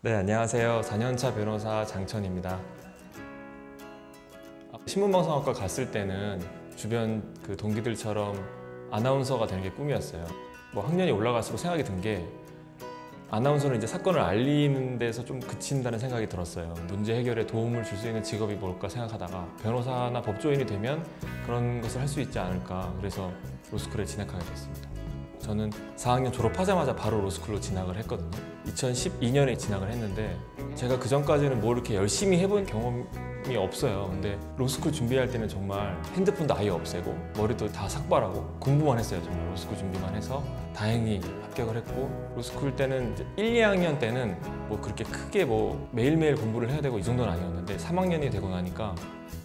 네, 안녕하세요. 4년차 변호사 장천입니다. 신문방송학과 갔을 때는 주변 그 동기들처럼 아나운서가 되는 게 꿈이었어요. 뭐 학년이 올라갈수록 생각이 든 게 아나운서는 이제 사건을 알리는 데서 좀 그친다는 생각이 들었어요. 문제 해결에 도움을 줄 수 있는 직업이 뭘까 생각하다가 변호사나 법조인이 되면 그런 것을 할 수 있지 않을까, 그래서 로스쿨에 진학하게 됐습니다. 저는 4학년 졸업하자마자 바로 로스쿨로 진학을 했거든요. 2012년에 진학을 했는데 제가 그 전까지는 뭐 이렇게 열심히 해본 경험이 없어요. 근데 로스쿨 준비할 때는 정말 핸드폰도 아예 없애고 머리도 다 삭발하고 공부만 했어요. 정말 로스쿨 준비만 해서 다행히 합격을 했고, 로스쿨 때는 이제 1, 2학년 때는 뭐 그렇게 크게 뭐 매일매일 공부를 해야 되고 이 정도는 아니었는데 3학년이 되고 나니까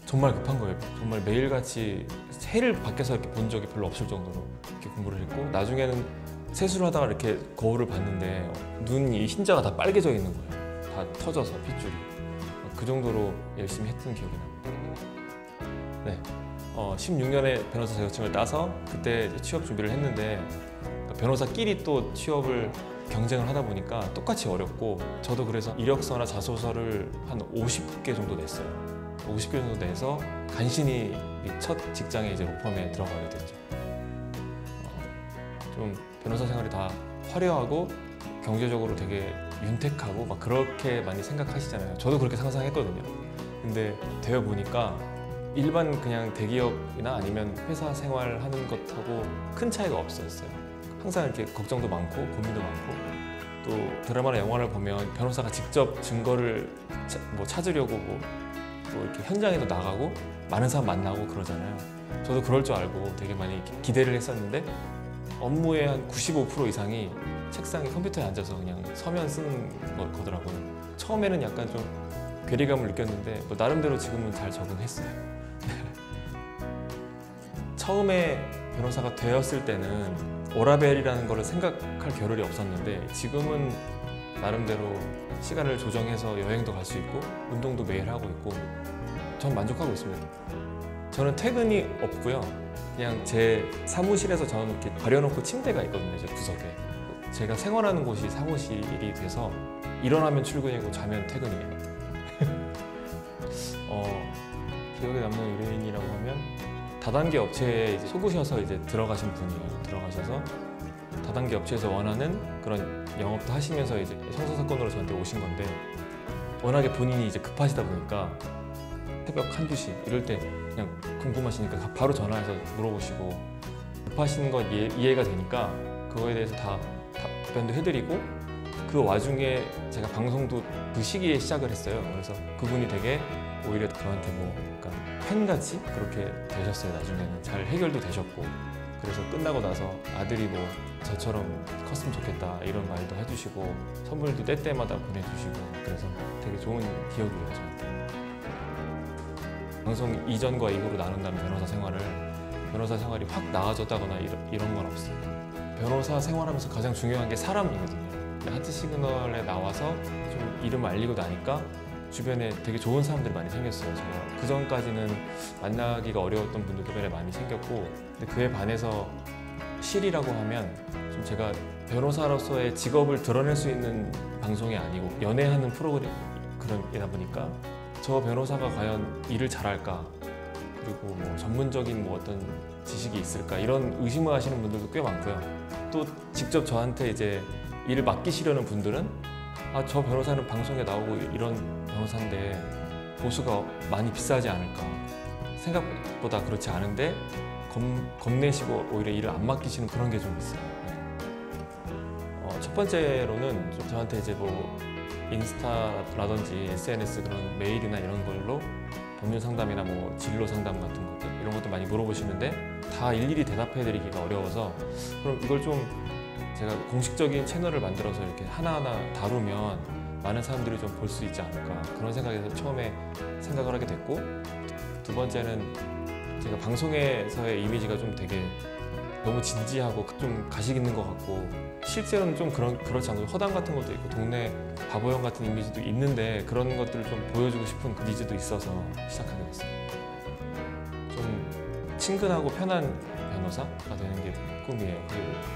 정말 급한 거예요. 정말 매일같이 해를 밖에서 이렇게 본 적이 별로 없을 정도로 이렇게 공부를 했고, 나중에는 세수를 하다가 이렇게 거울을 봤는데 눈이 흰자가 다 빨개져 있는 거예요. 다 터져서 핏줄이. 그 정도로 열심히 했던 기억이 납니다. 네, 16년에 변호사 자격증을 따서 그때 이제 취업 준비를 했는데 변호사끼리 또 취업을 경쟁을 하다 보니까 똑같이 어렵고, 저도 그래서 이력서나 자소서를 한 50개 정도 냈어요. 50개 정도 내서 간신히 첫 직장에 이제 로펌에 들어가게 됐죠. 좀 변호사 생활이 다 화려하고 경제적으로 되게 윤택하고 막 그렇게 많이 생각하시잖아요. 저도 그렇게 상상했거든요. 근데 되어 보니까 일반 그냥 대기업이나 아니면 회사 생활하는 것하고 큰 차이가 없었어요. 항상 이렇게 걱정도 많고 고민도 많고, 또 드라마나 영화를 보면 변호사가 직접 증거를 찾으려고 또 이렇게 현장에도 나가고 많은 사람 만나고 그러잖아요. 저도 그럴 줄 알고 되게 많이 기대를 했었는데 업무의 한 95% 이상이 책상에 컴퓨터에 앉아서 그냥 서면 쓰는 거더라고요. 처음에는 약간 좀 괴리감을 느꼈는데 뭐 나름대로 지금은 잘 적응했어요. 처음에 변호사가 되었을 때는 워라밸이라는 거를 생각할 겨를이 없었는데 지금은 나름대로 시간을 조정해서 여행도 갈 수 있고 운동도 매일 하고 있고 전 만족하고 있습니다. 저는 퇴근이 없고요. 그냥 제 사무실에서 저는 이렇게 가려놓고 침대가 있거든요. 제 구석에. 제가 생활하는 곳이 사무실이 돼서 일어나면 출근이고 자면 퇴근이에요. 기억에 남는 의뢰인이라고 하면 다단계 업체에 이제 속으셔서 이제 들어가신 분이에요. 들어가셔서 다단계 업체에서 원하는 그런 영업도 하시면서 이제 형사사건으로 저한테 오신 건데, 워낙에 본인이 이제 급하시다 보니까 새벽 1~2시 이럴 때 그냥 궁금하시니까 바로 전화해서 물어보시고, 급하신 거 이해가 되니까 그거에 대해서 다 답변도 해드리고, 그 와중에 제가 방송도 그 시기에 시작을 했어요. 그래서 그분이 되게 오히려 저한테 뭐 약간 팬같이 그렇게 되셨어요. 나중에는 잘 해결도 되셨고, 그래서 끝나고 나서 아들이 뭐 저처럼 컸으면 좋겠다 이런 말도 해주시고 선물도 때때마다 보내주시고, 그래서 되게 좋은 기억이에요 저한테. 방송 이전과 이후로 나눈다면 변호사 생활이 확 나아졌다거나 이런 건 없어요. 변호사 생활하면서 가장 중요한 게 사람이거든요. 하트 시그널에 나와서 좀 이름 알리고 나니까 주변에 되게 좋은 사람들이 많이 생겼어요. 제가 그 전까지는 만나기가 어려웠던 분들도 주변에 많이 생겼고, 근데 그에 반해서 실이라고 하면 좀 제가 변호사로서의 직업을 드러낼 수 있는 방송이 아니고 연애하는 프로그램이다 보니까 저 변호사가 과연 일을 잘할까, 그리고 뭐 전문적인 뭐 어떤 지식이 있을까, 이런 의심을 하시는 분들도 꽤 많고요. 또 직접 저한테 이제 일을 맡기시려는 분들은 저 변호사는 방송에 나오고 이런 변호사인데 보수가 많이 비싸지 않을까, 생각보다 그렇지 않은데 겁내시고 오히려 일을 안 맡기시는 그런 게 좀 있어요. 첫 번째로는 좀 저한테 이제 뭐 인스타라든지 SNS 그런 메일이나 이런 걸로 법률 상담이나 뭐 진로 상담 같은 것들 이런 것도 많이 물어보시는데 다 일일이 대답해 드리기가 어려워서, 그럼 이걸 좀 제가 공식적인 채널을 만들어서 이렇게 하나하나 다루면 많은 사람들이 좀 볼 수 있지 않을까, 그런 생각에서 처음에 생각을 하게 됐고, 두 번째는 제가 방송에서의 이미지가 좀 되게 너무 진지하고 좀 가식 있는 것 같고, 실제로는 좀 그렇지 않고 허당 같은 것도 있고 동네 바보형 같은 이미지도 있는데 그런 것들을 좀 보여주고 싶은 그 니즈도 있어서 시작하게 됐어요. 좀 친근하고 편한 변호사가 되는 게 꿈이에요.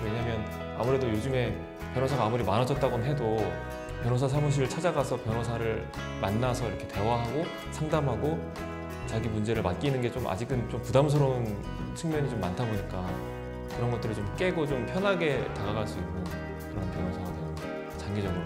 왜냐면 아무래도 요즘에 변호사가 아무리 많아졌다고는 해도 변호사 사무실을 찾아가서 변호사를 만나서 이렇게 대화하고 상담하고 자기 문제를 맡기는 게 좀 아직은 좀 부담스러운 측면이 좀 많다 보니까 그런 것들을 좀 깨고 좀 편하게 다가갈 수 있는 그런 변호사가 되는 장기적으로